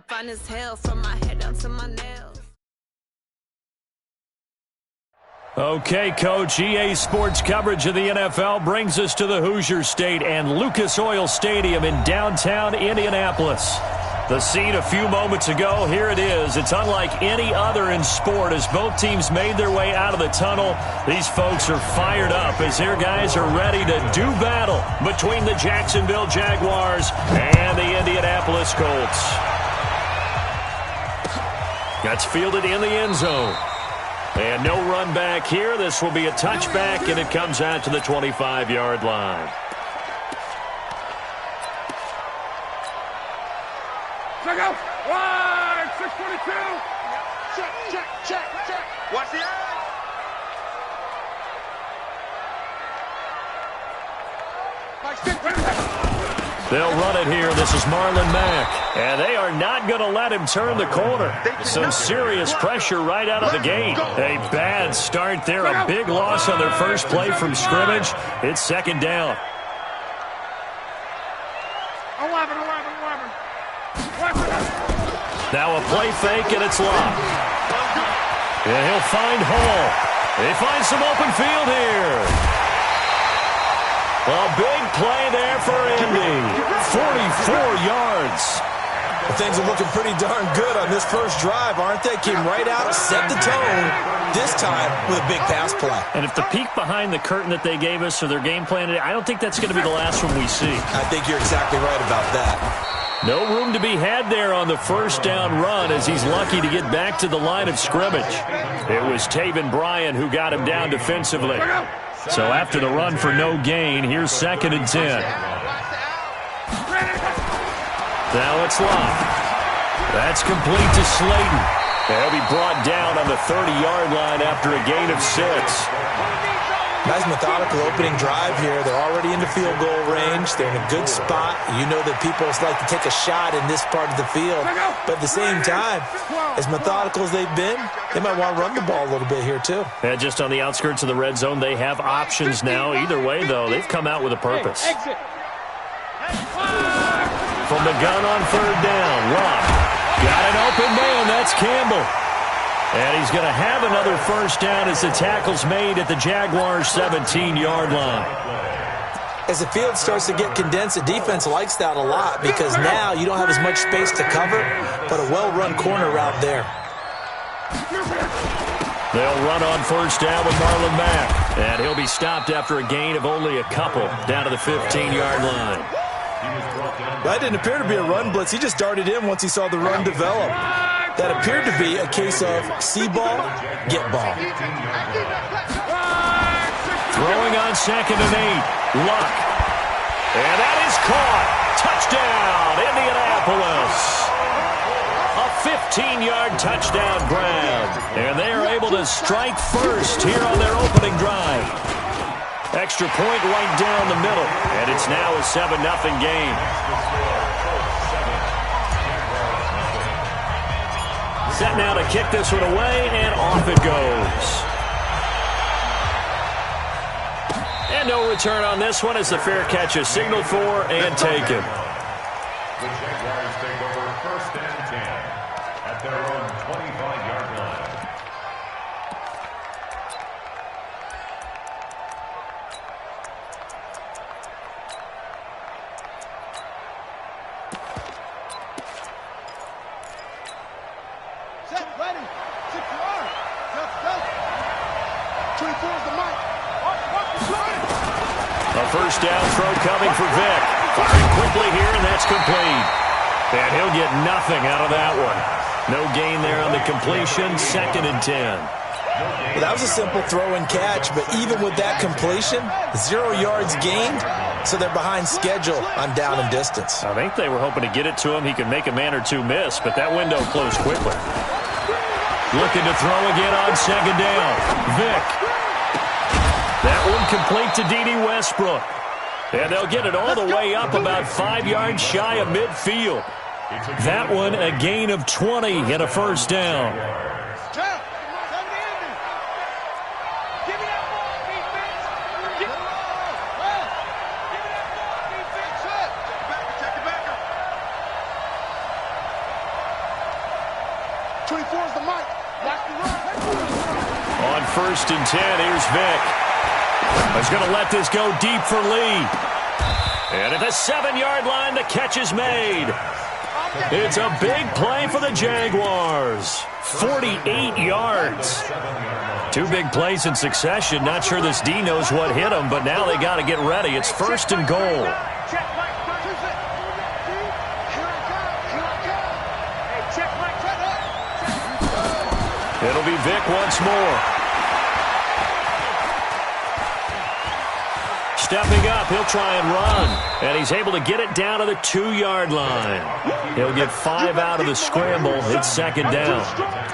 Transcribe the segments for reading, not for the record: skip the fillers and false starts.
Fine as hell from my head down to my nails. Okay, Coach, EA Sports coverage of the NFL brings us to the Hoosier State and Lucas Oil Stadium in downtown Indianapolis. The scene a few moments ago, here it is. It's unlike any other in sport as both teams made their way out of the tunnel. These folks are fired up as their guys are ready to do battle between the Jacksonville Jaguars and the Indianapolis Colts. That's fielded in the end zone. And no run back here. This will be a touchback, and it comes out to the 25-yard line. Check out. Right, 622. Check. Watch the eye. They'll run it here. This is Marlon Mack. And they are not going to let him turn the corner. Some serious pressure right out of the gate. A bad start there. A big loss on their first play from scrimmage. It's second down. 11. Now a play fake, and it's locked. And he'll find Hall. They find some open field here. A big play there for Indy. 44 yards. Well, things are looking pretty darn good on this first drive, aren't they? Came right out, set the tone, this time with a big pass play. And if the peek behind the curtain that they gave us or their game plan, I don't think that's going to be the last one we see. I think you're exactly right about that. No room to be had there on the first down run as he's lucky to get back to the line of scrimmage. It was Taven Bryan who got him down defensively. So after the run for no gain, here's 2nd and 10. Now it's locked. That's complete to Slayton. He'll be brought down on the 30-yard line after a gain of 6. Nice methodical opening drive here. They're already into field goal range. They're in a good spot. You know that people like to take a shot in this part of the field. But at the same time, as methodical as they've been, they might want to run the ball a little bit here too. And just on the outskirts of the red zone, they have options now. Either way, though, they've come out with a purpose. From the gun on 3rd down, Locke. Got an open man. That's Campbell. And he's going to have another first down as the tackle's made at the Jaguars' 17-yard line. As the field starts to get condensed, the defense likes that a lot because now you don't have as much space to cover, but a well-run corner route there. They'll run on first down with Marlon Mack. And he'll be stopped after a gain of only a couple down to the 15-yard line. That didn't appear to be a run blitz. He just darted in once he saw the run develop. That appeared to be a case of see ball, get ball. Throwing on 2nd and 8. Luck. And that is caught. Touchdown, Indianapolis. A 15-yard touchdown grab. And they are able to strike first here on their opening drive. Extra point right down the middle. And it's now a 7-0 game. Set now to kick this one away, and off it goes. And no return on this one as the fair catch is signaled for and taken. The Jaguars take over 1st and 10 at their own 25-yard line. A first down throw coming for Vick. Firing quickly here, and that's complete. And he'll get nothing out of that one. No gain there on the completion. 2nd and 10. Well, that was a simple throw and catch, but even with that completion, 0 yards gained, so they're behind schedule on down and distance. I think they were hoping to get it to him. He could make a man or two miss, but that window closed quickly. Looking to throw again on 2nd down. Vick. That one complete to D.D. Westbrook. And they'll get it all the way up about 5 yards shy of midfield. That one a gain of 20 and a first down. 24 is the mic. On 1st and 10, here's Vic. He's going to let this go deep for Lee. And at the 7-yard line, the catch is made. It's a big play for the Jaguars. 48 yards. 2 big plays in succession. Not sure this D knows what hit him, but now they got to get ready. It's 1st and goal. It'll be Vic once more. Stepping up, he'll try and run. And he's able to get it down to the 2-yard line. He'll get 5 out of the scramble. It's 2nd down.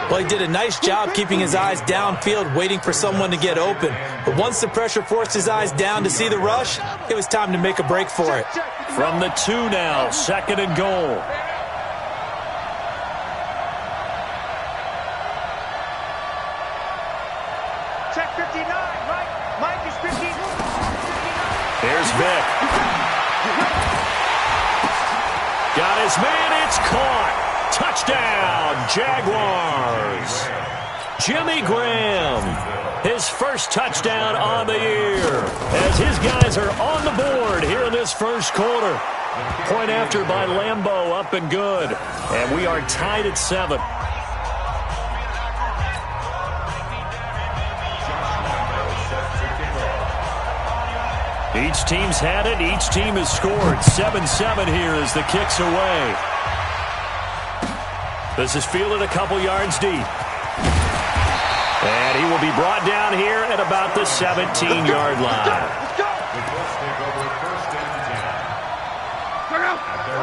Well, he did a nice job keeping his eyes downfield, waiting for someone to get open. But once the pressure forced his eyes down to see the rush, it was time to make a break for it. From the 2 now, 2nd and goal. Check 59, right? Mike is 50. Here's Vic. Got his man, it's caught. Touchdown, Jaguars. Jimmy Graham, his first touchdown on the year, as his guys are on the board here in this first quarter. Point after by Lambeau, up and good. And we are tied at 7. Each team's had it. Each team has scored. 7-7 here as the kick's away. This is fielded a couple yards deep. And he will be brought down here at about the 17-yard line.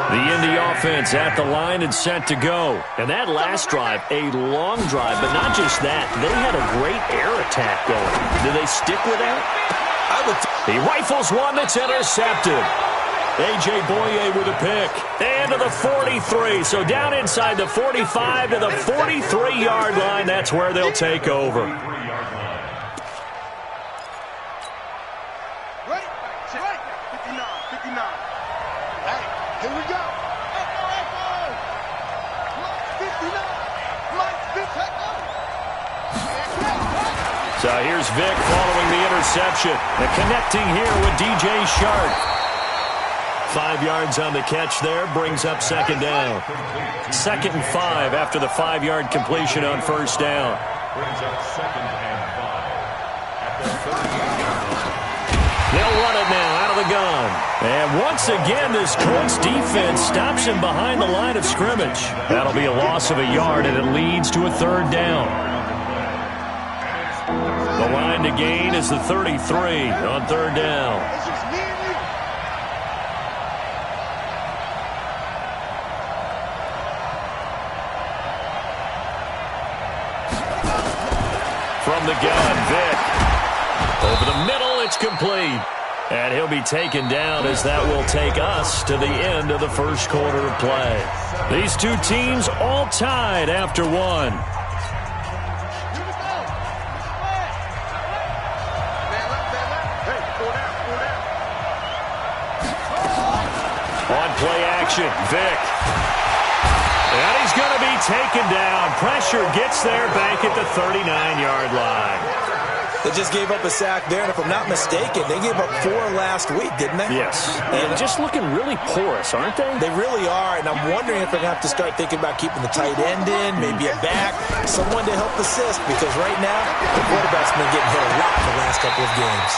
The Indy offense at the line and set to go. And that last drive, a long drive, but not just that. They had a great air attack going. Do they stick with that? He rifles one that's intercepted. A.J. Boye with a pick. And to the 43. So down inside the 45 to the 43-yard line. That's where they'll take over. Right? 59, 59. Hey, here we go. Echo. 59. Mike, Vic, So here's Vic following the interception. And connecting here with DJ Shark. 5 yards on the catch there, brings up 2nd down. 2nd and 5 after the 5-yard completion on 1st down. Brings up 2nd and 5. At the 30-yard line. They'll run it now out of the gun. And once again, this Colts defense stops him behind the line of scrimmage. That'll be a loss of a yard, and it leads to a 3rd down. The line to gain is the 33 on 3rd down. From the gun, Vic. Over the middle, it's complete. And he'll be taken down as that will take us to the end of the first quarter of play. These two teams all tied after 1. On play action, Vic. And he's going to be taken down. Pressure gets there back at the 39-yard line. They just gave up a sack there, and if I'm not mistaken, they gave up 4 last week, didn't they? Yes. And just looking really porous, aren't they? They really are, and I'm wondering if they're going to have to start thinking about keeping the tight end in, maybe a back, someone to help assist, because right now, the quarterback's been getting hit a lot the last couple of games.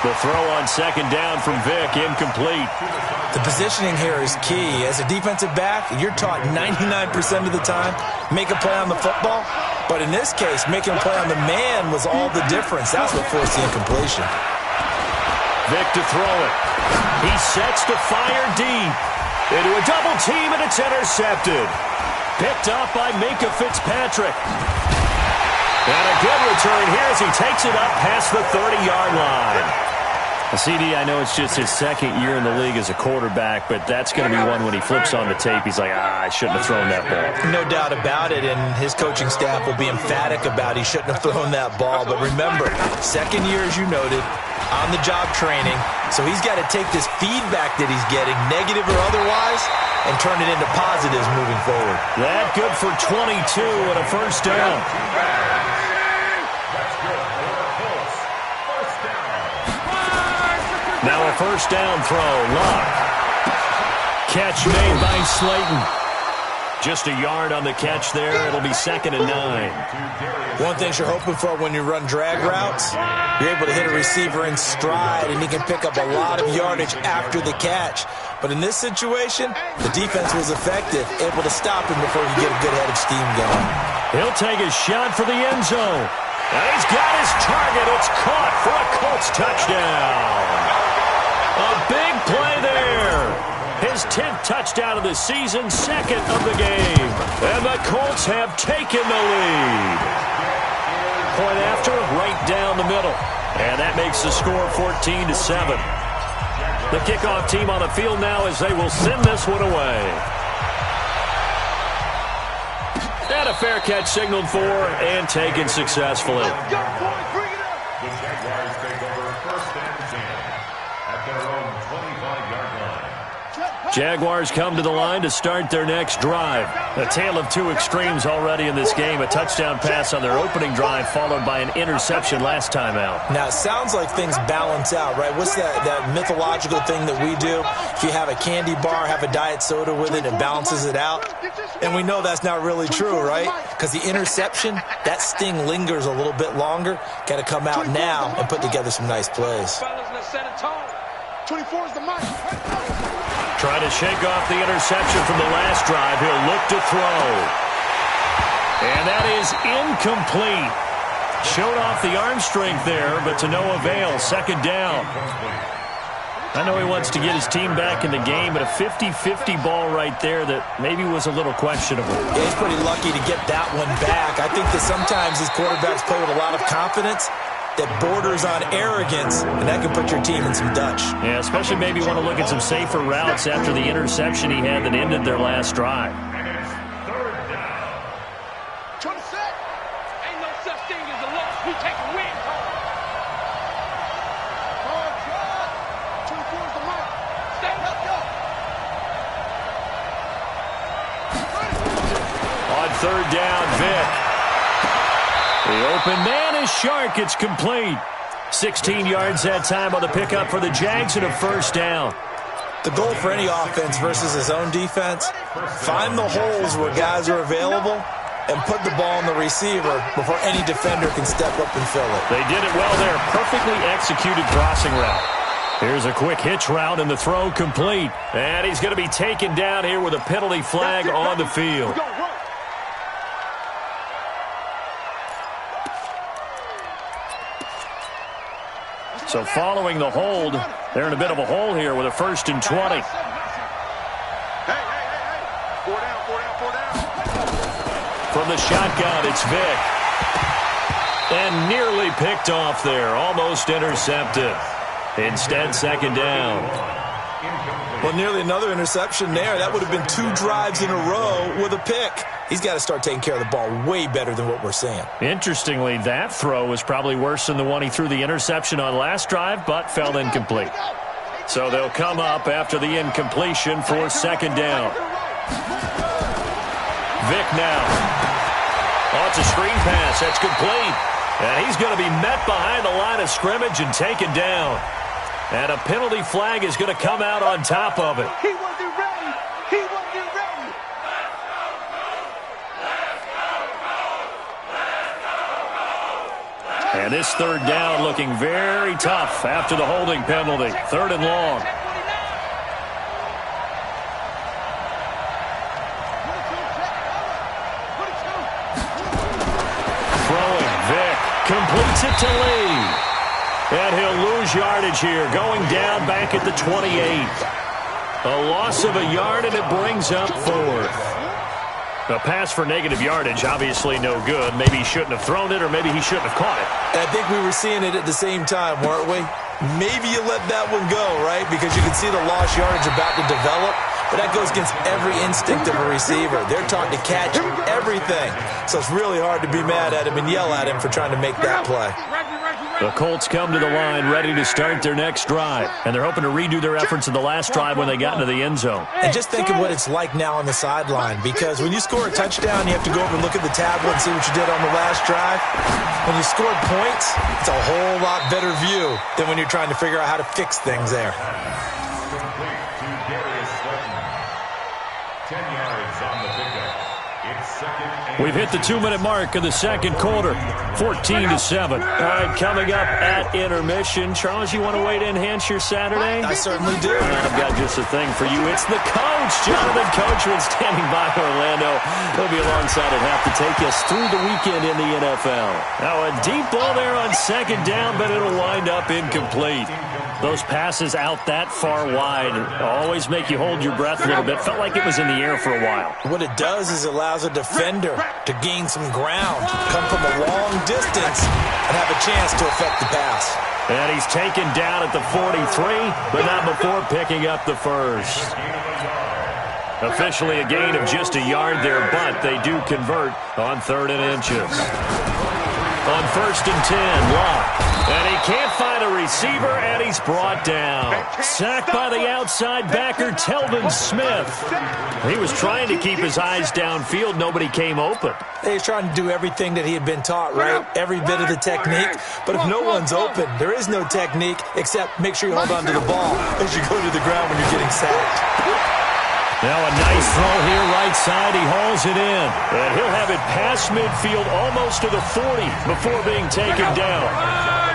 The throw on 2nd down from Vic, incomplete. The positioning here is key. As a defensive back, you're taught 99% of the time, make a play on the football. But in this case, making a play on the man was all the difference. That's what forced the incompletion. Vic to throw it. He sets to fire deep. Into a double team, and it's intercepted. Picked up by Minka Fitzpatrick. And a good return here as he takes it up past the 30-yard line. CD, I know it's just his second year in the league as a quarterback, but that's going to be one when he flips on the tape. He's like, I shouldn't have thrown that ball. No doubt about it, and his coaching staff will be emphatic about he shouldn't have thrown that ball. But remember, second year, as you noted, on-the-job training, so he's got to take this feedback that he's getting, negative or otherwise, and turn it into positives moving forward. That good for 22 and a first down. Now a first down throw. Lock. Catch made by Slayton. Just a yard on the catch there. It'll be 2nd and 9. One thing you're hoping for when you run drag routes, you're able to hit a receiver in stride, and he can pick up a lot of yardage after the catch. But in this situation, the defense was effective, able to stop him before he get a good head of steam going. He'll take a shot for the end zone. And he's got his target. It's caught for a Colts touchdown. A big play there. His 10th touchdown of the season, 2nd of the game. And the Colts have taken the lead. Point after, right down the middle. And that makes the score 14-7. The kickoff team on the field now as they will send this one away. And a fair catch signaled for and taken successfully. The Jaguars take over 1st and 10 at their own 25-yard line. Jaguars come to the line to start their next drive. A tale of two extremes already in this game. A touchdown pass on their opening drive followed by an interception last time out. Now, it sounds like things balance out, right? What's that mythological thing that we do? If you have a candy bar, have a diet soda with it, it balances it out. And we know that's not really true, right? Because the interception, that sting lingers a little bit longer. Got to come out now and put together some nice plays. 24 is the mark. Trying to shake off the interception from the last drive. He'll look to throw. And that is incomplete. Showed off the arm strength there, but to no avail. 2nd down. I know he wants to get his team back in the game, but a 50-50 ball right there that maybe was a little questionable. Yeah, he's pretty lucky to get that one back. I think that sometimes these quarterbacks play with a lot of confidence that borders on arrogance, and that can put your team in some Dutch. Yeah, especially maybe want to look at some safer routes after the interception he had that ended their last drive. And it's 3rd down. 26. Ain't no such thing as a loss. We take a win home. 24 is the mark. Stand up, go. On 3rd down, Vic. The open man is Shark. It's complete. 16 yards that time on the pickup for the Jags and a first down. The goal for any offense versus his own defense, find the holes where guys are available and put the ball on the receiver before any defender can step up and fill it. They did it well there. Perfectly executed crossing route. Here's a quick hitch route and the throw complete. And he's going to be taken down here with a penalty flag on the field. So following the hold, they're in a bit of a hole here with a 1st and 20. Hey. 4 down. From the shotgun, it's Vic. And nearly picked off there. Almost intercepted. Instead, 2nd down. Well, nearly another interception there. That would have been 2 drives in a row with a pick. He's got to start taking care of the ball way better than what we're seeing. Interestingly, that throw was probably worse than the one he threw the interception on last drive, but fell incomplete. So they'll come up after the incompletion for 2nd down. Vic now. Oh, it's a screen pass. That's complete. And he's going to be met behind the line of scrimmage and taken down. And a penalty flag is going to come out on top of it. He wasn't ready. And this 3rd down looking very tough after the holding penalty. 3rd and long. Throwing, Vic completes it to Lee. And he'll lose yardage here, going down back at the 28. A loss of a yard, and it brings up 4th. A pass for negative yardage, obviously no good. Maybe he shouldn't have thrown it, or maybe he shouldn't have caught it. I think we were seeing it at the same time, weren't we? maybe you let that one go, right? Because you can see the lost yardage about to develop. But that goes against every instinct of a receiver. They're taught to catch everything. So it's really hard to be mad at him and yell at him for trying to make that play. The Colts come to the line ready to start their next drive. And they're hoping to redo their efforts in the last drive when they got into the end zone. And just think of what it's like now on the sideline. Because when you score a touchdown, you have to go over and look at the tablet and see what you did on the last drive. When you scored points, it's a whole lot better view than when you're trying to figure out how to fix things there. 10 yards on the pickup. It's second and We've hit the 2-minute mark of the second quarter, 14-7. All right, coming up at intermission. Charles, you want to wait to enhance your Saturday? I certainly do. I've got just a thing for you. It's the coach, Jonathan Coachman, standing by Orlando. He'll be alongside at half to take us through the weekend in the NFL. Now, a deep ball there on second down, but it'll wind up incomplete. Those passes out that far wide always make you hold your breath a little bit. Felt like it was in the air for a while. What it does is it allows a defender to gain some ground, come from a long distance, and have a chance to affect the pass. And he's taken down at the 43, but not before picking up the first. Officially a gain of just a yard there, but they do convert on 3rd and inches. On 1st and 10, Locke. And he can't find a receiver, and he's brought down. Sacked by the outside backer, Telvin Smith. He was trying to keep his eyes downfield. Nobody came open. He's trying to do everything that he had been taught, right? Every bit of the technique. But if no one's open, there is no technique except make sure you hold on to the ball as you go to the ground when you're getting sacked. Now a nice throw here, right side. He hauls it in. And he'll have it past midfield almost to the 40 before being taken down.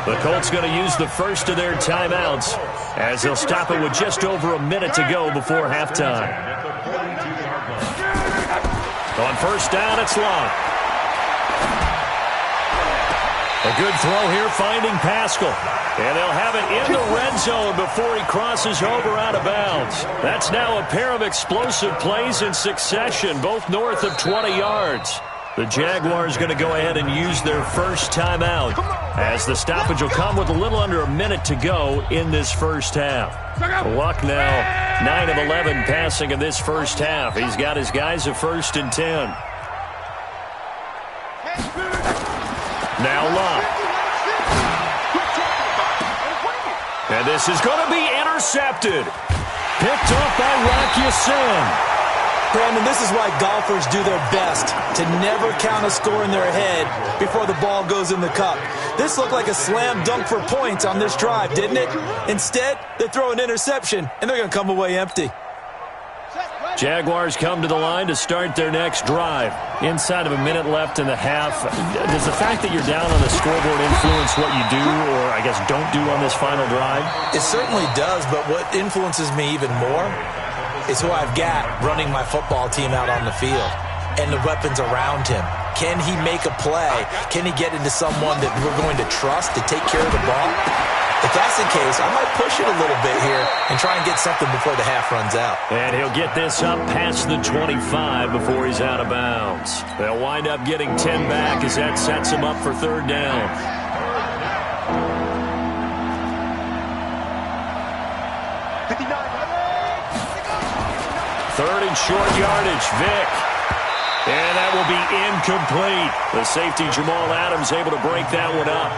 The Colts going to use the first of their timeouts as they'll stop it with just over a minute to go before halftime. On 1st down, it's Long. A good throw here, finding Pascal. And they'll have it in the red zone before he crosses over out of bounds. That's now a pair of explosive plays in succession, both north of 20 yards. The Jaguars going to go ahead and use their first timeout as the stoppage will come with a little under a minute to go in this first half. Luck now 9 of 11 passing in this first half. He's got his guys at 1st and 10. Now Luck. And this is going to be intercepted. Picked off by Rock Ya-Sin. Brandon, this is why golfers do their best to never count a score in their head before the ball goes in the cup. This looked like a slam dunk for points on this drive, didn't it? Instead, they throw an interception, and they're going to come away empty. Jaguars come to the line to start their next drive. Inside of a minute left in the half. Does the fact that you're down on the scoreboard influence what you do, or I guess don't do on this final drive? It certainly does, but what influences me even more is who I've got running my football team out on the field and the weapons around him. Can he make a play? Can he get into someone that we're going to trust to take care of the ball? If that's the case, I might push it a little bit here and try and get something before the half runs out. And he'll get this up past the 25 before he's out of bounds. They'll wind up getting 10 back as that sets him up for 3rd down. Third and short yardage, Vick. And that will be incomplete. The safety, Jamal Adams, able to break that one up.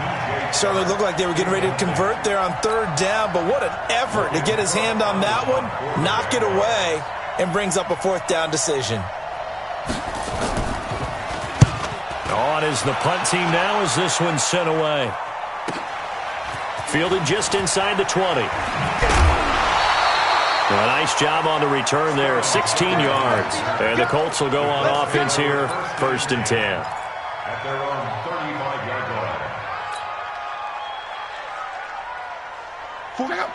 Certainly looked like they were getting ready to convert there on 3rd down, but what an effort to get his hand on that one, knock it away, and brings up a 4th down decision. On is the punt team now as this one's sent away. Fielded just inside the 20. A nice job on the return there, 16 yards. And the Colts will go on offense here, 1st and 10. at their own 35-yard line.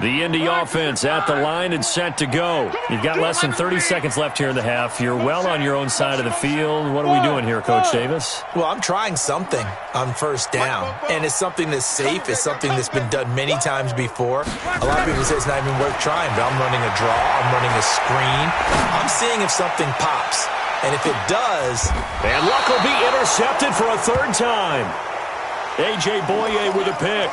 The Indy offense at the line and set to go. You've got less than 30 seconds left here in the half. You're well on your own side of the field. What are we doing here, Coach Davis? Well, I'm trying something on 1st down, and it's something that's safe. It's something that's been done many times before. A lot of people say it's not even worth trying, but I'm running a draw. I'm running a screen. I'm seeing if something pops, and if it does... And Luck will be intercepted for a 3rd time. A.J. Boye with a pick.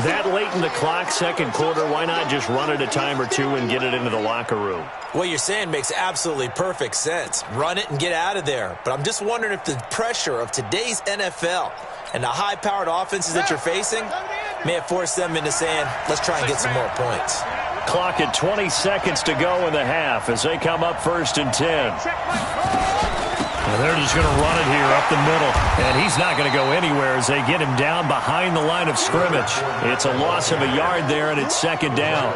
That late in the clock, second quarter, why not just run it a time or two and get it into the locker room? What you're saying makes absolutely perfect sense. Run it and get out of there. But I'm just wondering if the pressure of today's NFL and the high-powered offenses that you're facing may have forced them into saying, let's try and get some more points. Clock at 20 seconds to go in the half as they come up 1st and 10. And they're just going to run it here up the middle. And he's not going to go anywhere as they get him down behind the line of scrimmage. It's a loss of a yard there, and it's 2nd down.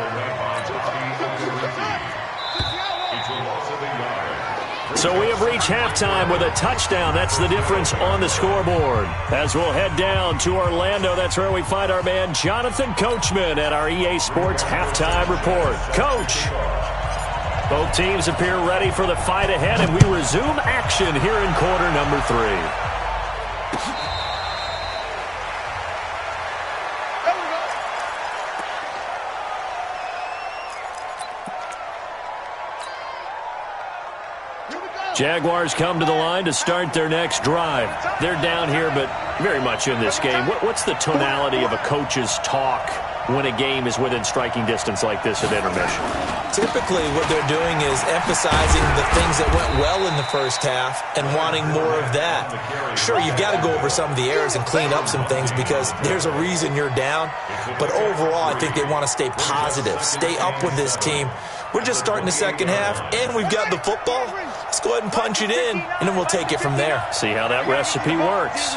So we have reached halftime with a touchdown. That's the difference on the scoreboard. As we'll head down to Orlando, that's where we find our man Jonathan Coachman at our EA Sports Halftime Report. Coach. Both teams appear ready for the fight ahead, and we resume action here in quarter number 3. Jaguars come to the line to start their next drive. They're down here, but very much in this game. What's the tonality of a coach's talk when a game is within striking distance like this at intermission? Typically, what they're doing is emphasizing the things that went well in the first half and wanting more of that. Sure, you've got to go over some of the errors and clean up some things because there's a reason you're down. But overall, I think they want to stay positive, stay up with this team. We're just starting the second half, and we've got the football. Let's go ahead and punch it in, and then we'll take it from there. See how that recipe works.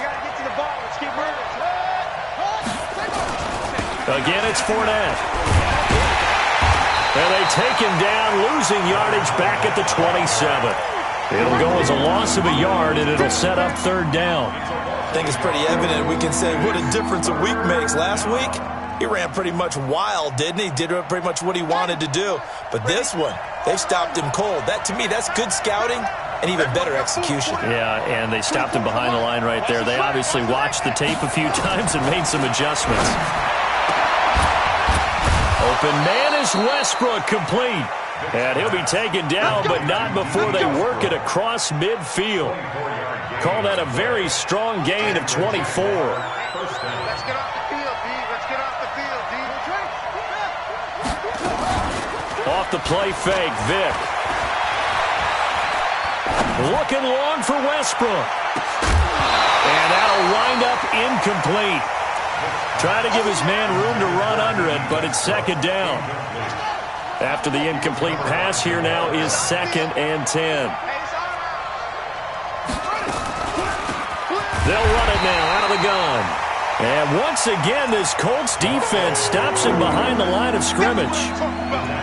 Again, it's Fournette. And they take him down, losing yardage back at the 27. It'll go as a loss of a yard, and it'll set up 3rd down. I think it's pretty evident. We can say what a difference a week makes. Last week, he ran pretty much wild, didn't he? Did pretty much what he wanted to do. But this one, they stopped him cold. That, to me, that's good scouting and even better execution. Yeah, and they stopped him behind the line right there. They obviously watched the tape a few times and made some adjustments. Open man is Westbrook, complete. And he'll be taken down, but not before they work it across midfield. Call that a very strong gain of 24. Let's get off the field, D. Let's get off the field, D. Off the play fake, Vic. Looking long for Westbrook. And that'll wind up incomplete. Trying to give his man room to run under it, but it's 2nd down. After the incomplete pass, here now is 2nd and 10. They'll run it now out of the gun. And once again, this Colts defense stops him behind the line of scrimmage.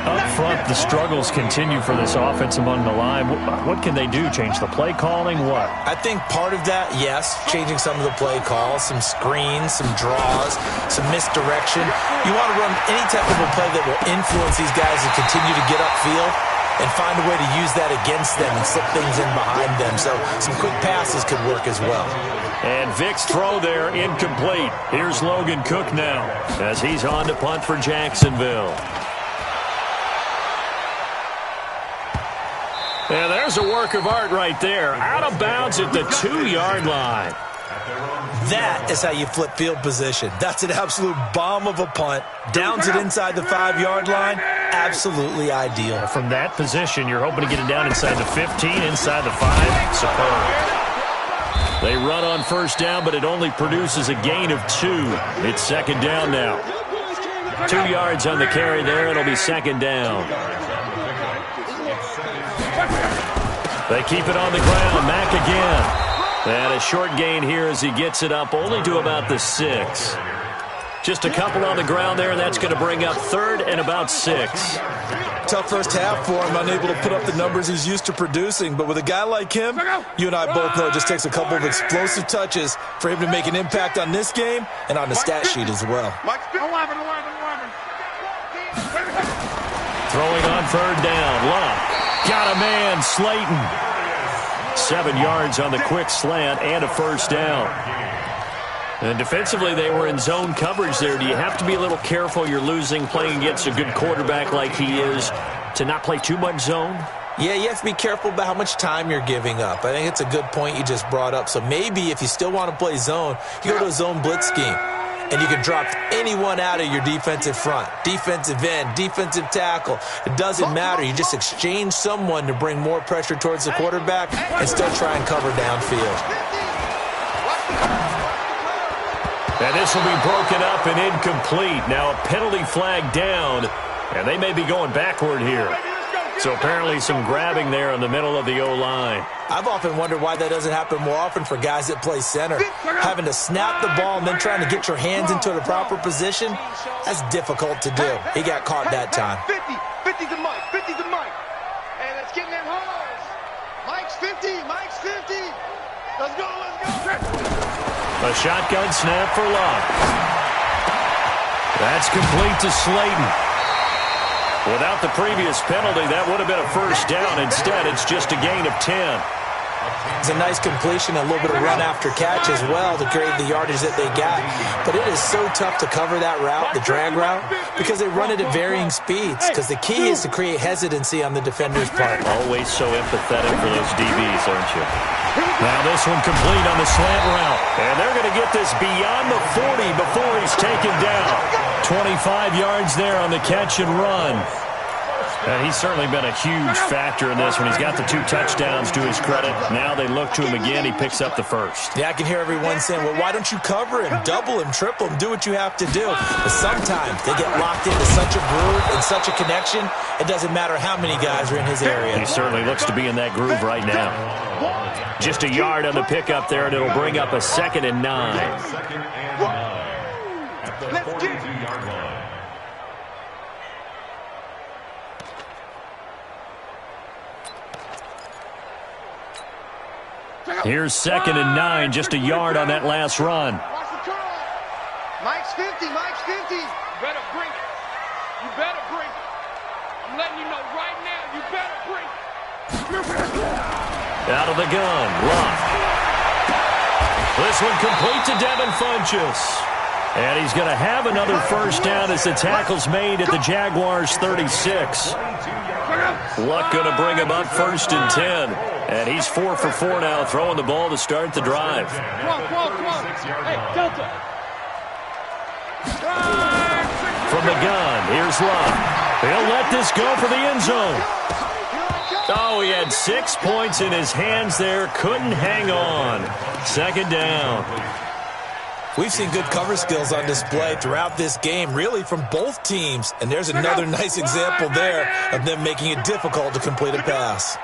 Up front, the struggles continue for this offense among the line. What can they do? Change the play calling? What? I think part of that, yes, changing some of the play calls, some screens, some draws, some misdirection. You want to run any type of a play that will influence these guys to continue to get upfield and find a way to use that against them and slip things in behind them. So some quick passes could work as well. And Vic's throw there, incomplete. Here's Logan Cook now as he's on to punt for Jacksonville. And there's a work of art right there. Out of bounds at the 2-yard line. That is how you flip field position. That's an absolute bomb of a punt. Downs it inside the 5-yard line. Absolutely ideal. From that position, you're hoping to get it down inside the 15, inside the 5. Superb. They run on 1st down, but it only produces a gain of 2. It's 2nd down now. 2 yards on the carry there. It'll be 2nd down. They keep it on the ground. Mack again. And a short gain here as he gets it up only to about the 6. Just a couple on the ground there, and that's going to bring up 3rd and about 6. Tough first half for him, unable to put up the numbers he's used to producing. But with a guy like him, you and I both know it just takes a couple of explosive touches for him to make an impact on this game and on the stat sheet as well. Throwing on 3rd down. Luck. Got a man, Slayton. 7 yards on the quick slant and a 1st down. And defensively, they were in zone coverage there. Do you have to be a little careful? You're losing, playing against a good quarterback like he is, to not play too much zone? Yeah, you have to be careful about how much time you're giving up. I think it's a good point you just brought up. So maybe if you still want to play zone, you go to a zone blitz scheme. and you can drop anyone out of your defensive front. Defensive end, defensive tackle. It doesn't matter. You just exchange someone to bring more pressure towards the quarterback and still try and cover downfield. And this will be broken up and incomplete. Now a penalty flag down, and they may be going backward here. So apparently some grabbing there in the middle of the O-line. I've often wondered why that doesn't happen more often for guys that play center. Having to snap the ball and then trying to get your hands into the proper position, that's difficult to do. He got caught that time. 50 to Mike, 50 to Mike. Hey, let's get in that horse. Mike's 50, Mike's 50. Let's go, let's go. A shotgun snap for Love. That's complete to Slayton. Without the previous penalty, that would have been a first down. Instead, it's just a gain of 10. It's a nice completion, a little bit of run after catch as well to create the yardage that they got. But it is so tough to cover that route, the drag route, because they run it at varying speeds. Because the key is to create hesitancy on the defender's part. Always so empathetic for those DBs, aren't you? Now this one complete on the slant route. And they're going to get this beyond the 40 before he's taken down. 25 yards there on the catch and run. And he's certainly been a huge factor in this when he's got the 2 touchdowns to his credit. Now they look to him again. He picks up the first. Yeah, I can hear everyone saying, well, why don't you cover him, double him, triple him, do what you have to do. But sometimes they get locked into such a groove and such a connection, it doesn't matter how many guys are in his area. He certainly looks to be in that groove right now. Just a yard on the pickup there, and it'll bring up a 2nd and 9. At the 42-yard line. Here's 2nd and 9, just a yard on that last run. Watch the curl. Mike's 50, Mike's 50. You better bring it. You better bring it. I'm letting you know right now, you better bring it. Out of the gun, Luck. This one complete to Devin Funchess. And he's going to have another first down as the tackle's made at the Jaguars' 36. Luck going to bring him up 1st and 10. And he's 4 for 4 now, throwing the ball to start the drive. Come on. Hey, Delta. From the gun, here's Luck. He'll let this go for the end zone. Oh, he had 6 points in his hands there. Couldn't hang on. 2nd down. We've seen good cover skills on display throughout this game, really from both teams. And there's another nice example there of them making it difficult to complete a pass.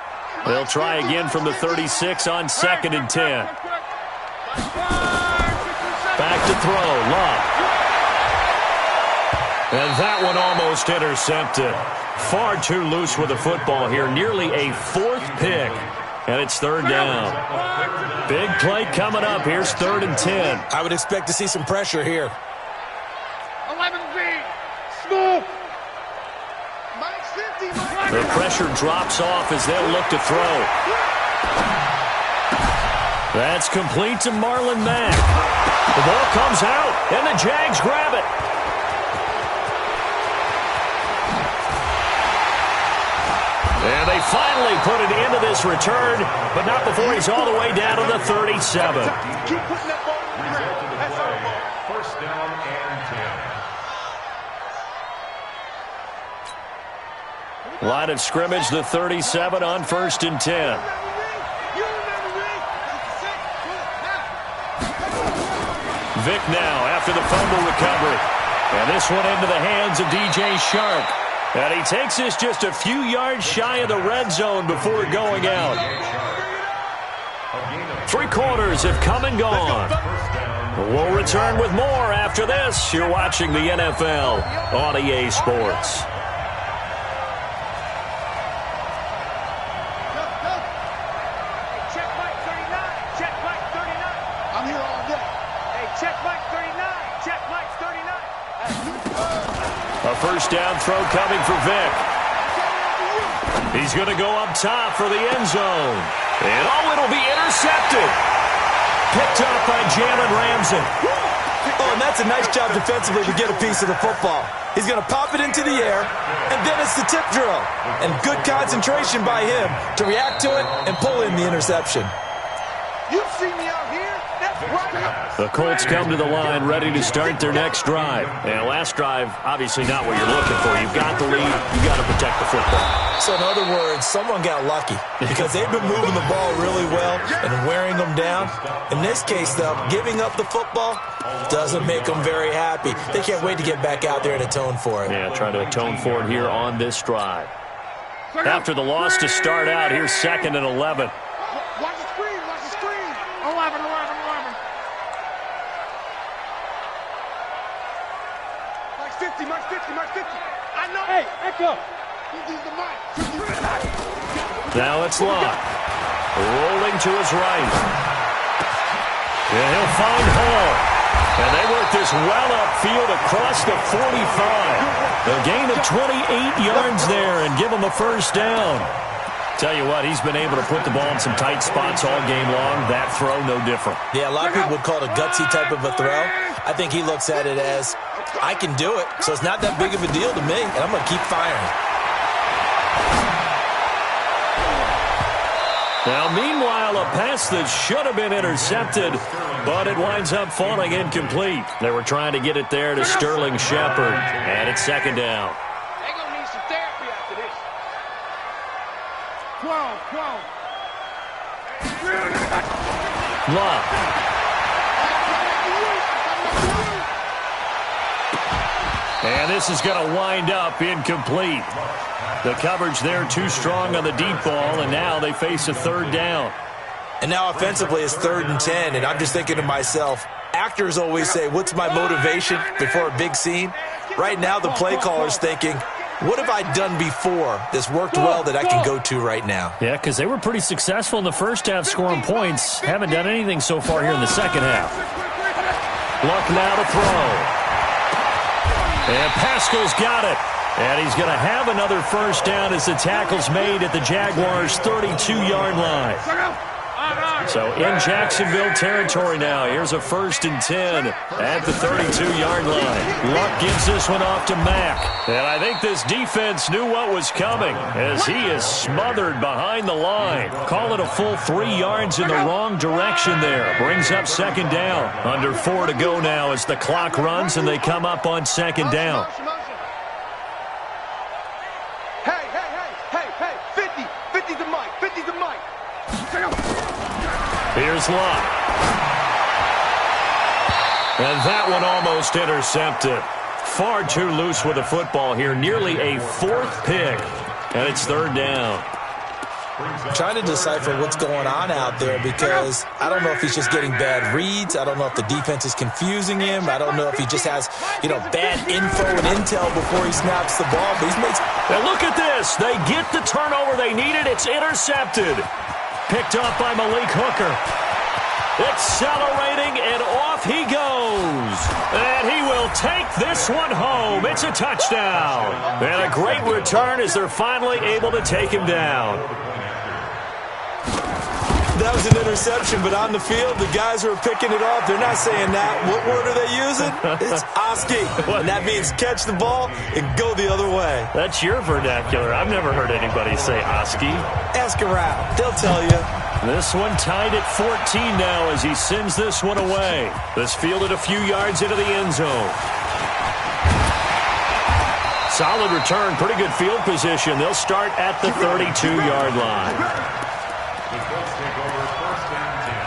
They'll try again from the 36 on 2nd and 10. Back to throw, Luck. And that one almost intercepted. Far too loose with the football here. Nearly a 4th pick. And it's 3rd down. Big play coming up. Here's 3rd and 10. I would expect to see some pressure here. 11B. Smooth. Mike's 50, Mike. The pressure drops off as they'll look to throw. That's complete to Marlon Mack. The ball comes out, and the Jags grab it. And they finally put it into this return, but not before he's all the way down to the 37. Keep putting that ball on the ground. That's our ball. First down and 10. Line of scrimmage, the 37 on 1st and 10. Vick now after the fumble recovery. And this one into the hands of DJ Shark. And he takes this just a few yards shy of the red zone before going out. 3 quarters have come and gone. We'll return with more after this. You're watching the NFL on EA Sports. Check Mike 39. Check Mike 39. I'm here all day. Hey, check Mike 39. Check Mike 39. A first down throw coming for Vick. He's going to go up top for the end zone. And it'll be intercepted. Picked up by Jalen Ramsey. Oh, and that's a nice job defensively to get a piece of the football. He's going to pop it into the air, and then it's the tip drill. And good concentration by him to react to it and pull in the interception. You see me out here, that's The Colts come to the line ready to start their next drive. And last drive, obviously not what you're looking for. You've got the lead. You've got to protect the football. So in other words, someone got lucky because they've been moving the ball really well and wearing them down. In this case, though, giving up the football doesn't make them very happy. They can't wait to get back out there and atone for it. Yeah, trying to atone for it here on this drive. After the loss to start out, here's 2nd and 11. Watch the screen, watch the screen. 11. Mike's 50, Mike's 50, Mike's 50. I know. Hey, echo. He's the mic. Now it's Locke. Rolling to his right. And he'll find Hall. And they work this well upfield across the 45. A gain of 28 yards there and give him a first down. Tell you what, he's been able to put the ball in some tight spots all game long. That throw, no different. Yeah, a lot of people would call it a gutsy type of a throw. I think he looks at it as, I can do it, so it's not that big of a deal to me, and I'm going to keep firing. Now, meanwhile, a pass that should have been intercepted, but it winds up falling incomplete. They were trying to get it there to Sterling Shepard, and it's 2nd down. They're going to need some therapy after this. 12. Locke. And this is going to wind up incomplete. The coverage there too strong on the deep ball, and now they face a 3rd down. And now offensively it's 3rd and 10, and I'm just thinking to myself, actors always say, what's my motivation before a big scene? Right now the play caller's thinking, what have I done before that's worked well that I can go to right now? Yeah, because they were pretty successful in the first half scoring points. Haven't done anything so far here in the second half. Luck now to throw. And Pascal's got it. And he's going to have another first down as the tackle's made at the Jaguars' 32-yard line. So in Jacksonville territory now. Here's a 1st and 10 at the 32-yard line. Luck gives this one off to Mack. And I think this defense knew what was coming as he is smothered behind the line. Call it a full 3 yards in the wrong direction there. Brings up 2nd down. Under 4 to go now as the clock runs and they come up on 2nd down. Hey, 50 the mic, 50 the mic. Here's Locke. And that one almost intercepted. Far too loose with the football here. Nearly a 4th pick. And it's 3rd down. Trying to decipher what's going on out there because I don't know if he's just getting bad reads. I don't know if the defense is confusing him. I don't know if he just has, bad info and intel before he snaps the ball. But he's made... Now look at this. They get the turnover they needed. It's intercepted. Picked up by Malik Hooker. Accelerating, and off he goes. And he will take this one home. It's a touchdown. And a great return as they're finally able to take him down. That was an interception, but on the field, the guys who are picking it off, they're not saying that. What word are they using? It's Oski. And that means catch the ball and go the other way. That's your vernacular. I've never heard anybody say Oski. Ask around. They'll tell you. This one tied at 14 now as he sends this one away. This fielded a few yards into the end zone. Solid return, pretty good field position. They'll start at the 32-yard line. The Colts take over 1st and 10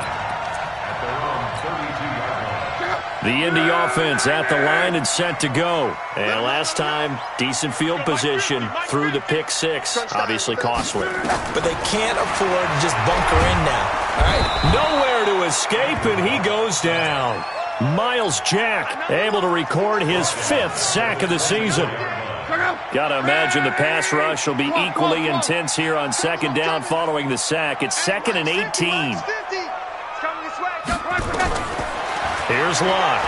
at their own 32-yard line. The Indy offense at the line and set to go. And last time, decent field position through the pick 6. Obviously costly. But they can't afford to just bunker in now. All right. Nowhere to escape, and he goes down. Miles Jack able to record his 5th sack of the season. Got to imagine the pass rush will be equally intense here on 2nd down following the sack. It's 2nd and 18. Here's Locke.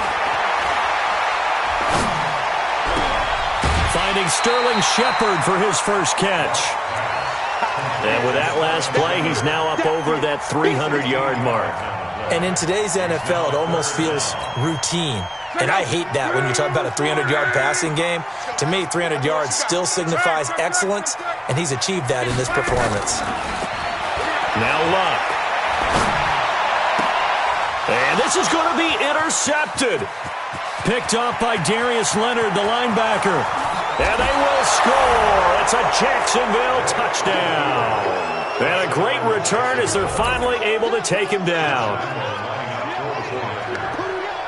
Finding Sterling Shepard for his first catch. And with that last play, he's now up over that 300-yard mark. And in today's NFL, it almost feels routine. And I hate that when you talk about a 300-yard passing game. To me, 300 yards still signifies excellence, and he's achieved that in this performance. Now Luck. And And this is going to be intercepted. Picked up by Darius Leonard, the linebacker. And they will score. It's a Jacksonville touchdown. And a great return as they're finally able to take him down.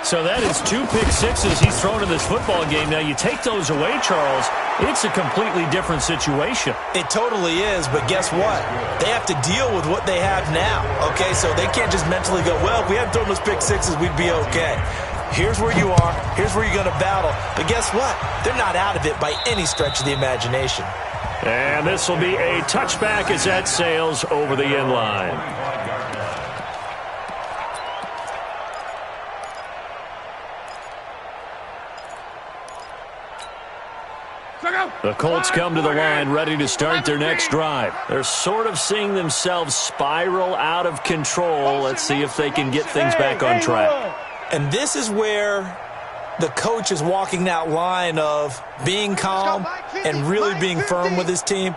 So that is 2 pick sixes he's thrown in this football game. Now, you take those away, Charles, it's a completely different situation. It totally is, but guess what? They have to deal with what they have now, okay? So they can't just mentally go, well, if we hadn't thrown those pick sixes, we'd be okay. Here's where you are. Here's where you're going to battle. But guess what? They're not out of it by any stretch of the imagination. And this will be a touchback as that sails over the end line. The Colts come to the line ready to start their next drive. They're sort of seeing themselves spiral out of control. Let's see if they can get things back on track. And this is where the coach is walking that line of being calm and really being firm with his team.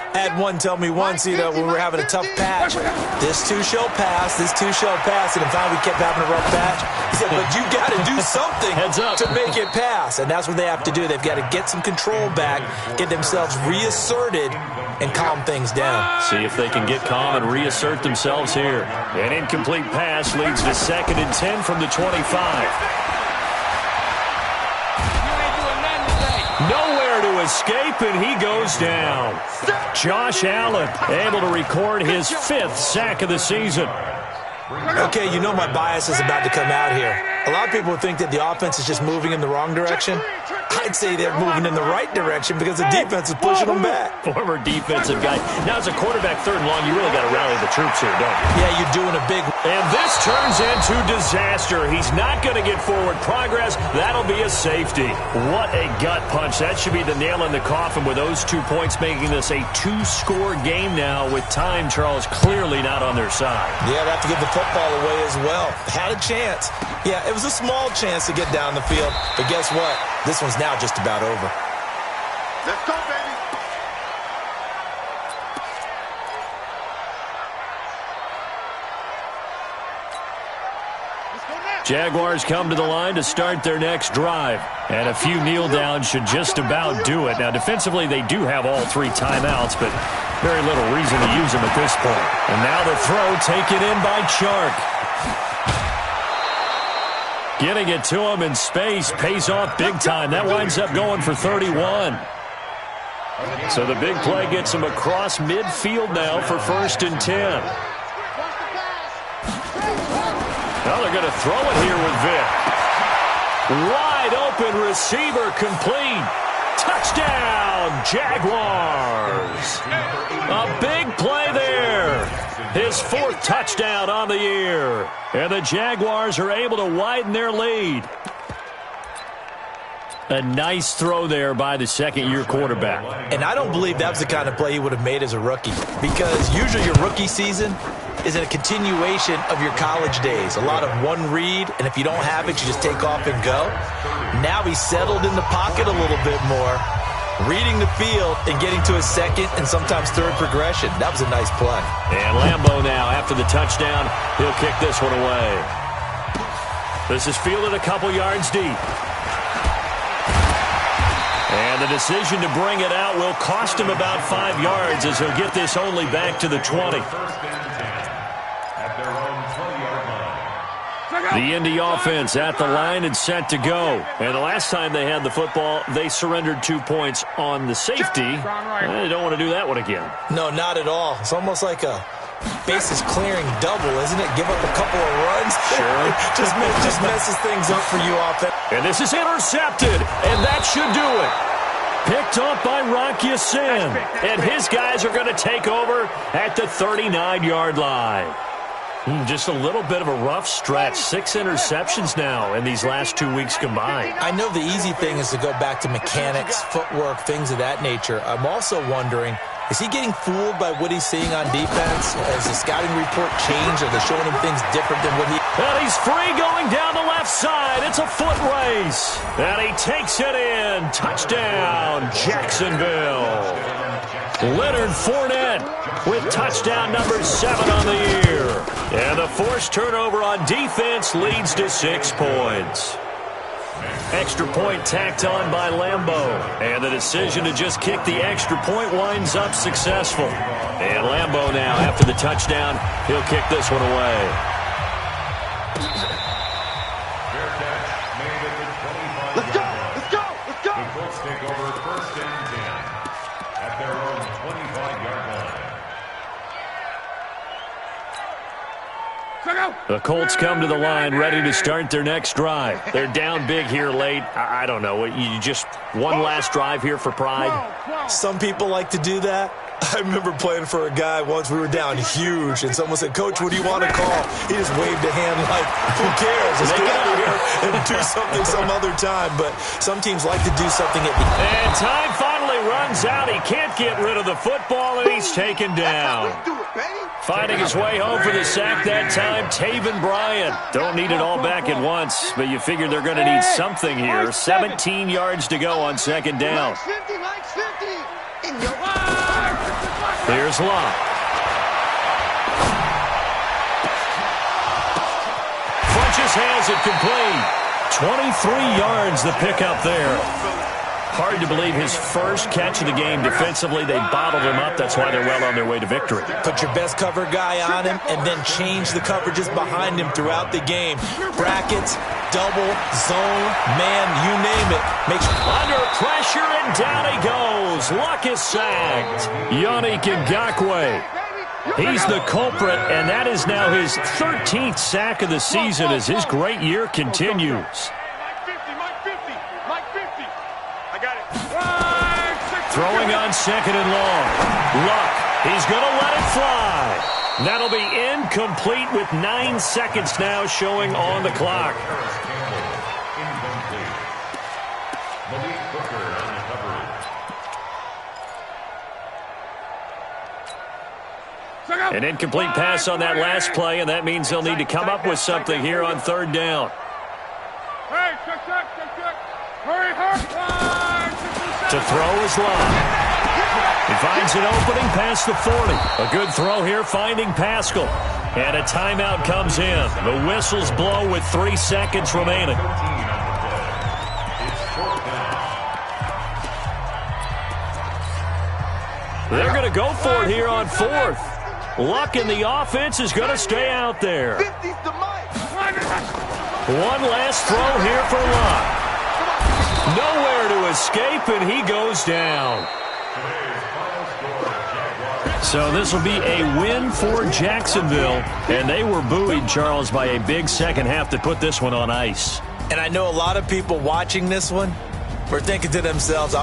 I had one tell me once, when we were having a tough patch, this too shall pass, this too shall pass, and finally we kept having a rough patch. He said, but you got to do something to make it pass, and that's what they have to do. They've got to get some control back, get themselves reasserted, and calm things down. See if they can get calm and reassert themselves here. An incomplete pass leads to 2nd and 10 from the 25. Nowhere to escape, and he goes down. Josh Allen able to record his 5th sack of the season. Okay, you know my bias is about to come out here. A lot of people think that the offense is just moving in the wrong direction. I'd say they're moving in the right direction because the defense is pushing them back. Former defensive guy. Now, as a quarterback 3rd and long, you really got to rally the troops here, don't you? Yeah, you're doing a big... And this turns into disaster. He's not going to get forward progress. That'll be a safety. What a gut punch. That should be the nail in the coffin with those 2 points, making this a 2-score game now with time, Charles, clearly not on their side. Yeah, they have to give the football away as well. Had a chance. Yeah, it was a small chance to get down the field, but guess what? This one's now just about over. Let's go, baby. Jaguars come to the line to start their next drive. And a few kneel downs should just about do it. Now, defensively, they do have all 3 timeouts, but very little reason to use them at this point. And now the throw taken in by Chark. Getting it to him in space pays off big time. That winds up going for 31. So the big play gets him across midfield now for 1st and 10. Well, they're going to throw it here with Vic. Wide open receiver complete. Touchdown, Jaguars. A big play there. His 4th touchdown on the year. And the Jaguars are able to widen their lead. A nice throw there by the 2nd-year quarterback. And I don't believe that was the kind of play he would have made as a rookie. Because usually your rookie season is a continuation of your college days. A lot of one read, and if you don't have it, you just take off and go. Now he's settled in the pocket a little bit more, reading the field and getting to his 2nd and sometimes 3rd progression. That was a nice play. And Lambeau now, after the touchdown, he'll kick this one away. This is fielded a couple yards deep. And the decision to bring it out will cost him about 5 yards as he'll get this only back to the 20. The Indy offense at the line and set to go. And the last time they had the football, they surrendered 2 points on the safety. They don't want to do that one again. No, not at all. It's almost like a bases clearing double, isn't it? Give up a couple of runs. Sure. just messes things up for you offense. And this is intercepted, and that should do it. Picked up by Rock Ya-Sin. And his guys are going to take over at the 39-yard line. Just a little bit of a rough stretch. 6 interceptions now in these last 2 weeks combined. I know the easy thing is to go back to mechanics, footwork, things of that nature. I'm also wondering, is he getting fooled by what he's seeing on defense? Has the scouting report changed? Are they showing him things different than what he... And he's free going down the left side. It's a foot race. And he takes it in. Touchdown, Jacksonville. Leonard Fournette with touchdown number 7 on the year. And the forced turnover on defense leads to 6 points. Extra point tacked on by Lambeau. And the decision to just kick the extra point winds up successful. And Lambeau now, after the touchdown, he'll kick this one away. Let's go! Let's go! Let's go! The Colts take over first and 10 at their own 25-yard line. The Colts come to the line ready to start their next drive. They're down big here late. I don't know. You just one last drive here for pride? Some people like to do that. I remember playing for a guy once. We were down huge, and someone said, "Coach, what do you want to call?" He just waved a hand like, who cares? Let's get out of here and do something some other time. But some teams like to do something at the end. And time finally runs out. He can't get rid of the football, and he's taken down. Finding his way home for the sack that time, Taven Bryan. Don't need it all back at once, but you figure they're going to need something here. 17 yards to go on second down. Here's Locke. Funches has it complete. 23 yards the pickup there. Hard to believe his first catch of the game defensively. They bottled him up. That's why they're well on their way to victory. Put your best cover guy on him and then change the coverages behind him throughout the game. Brackets, double, zone, man, you name it. Under pressure, and down he goes. Luck is sacked. Yannick Ngakoue. He's the culprit, and that is now his 13th sack of the season as his great year continues. Throwing on second and long. Luck. He's going to let it fly. That'll be incomplete with 9 seconds now showing on the clock. An incomplete pass on that last play, and that means they'll need to come up with something here on third down. To throw is Locke. He finds an opening past the 40. A good throw here finding Pascal. And a timeout comes in. The whistles blow with 3 seconds remaining. They're going to go for it here on 4th. Luck in the offense is going to stay out there. One last throw here for Luck. Nowhere to escape, and he goes down. So this will be a win for Jacksonville, and they were buoyed, Charles, by a big second half that put this one on ice. And I know a lot of people watching this one were thinking to themselves,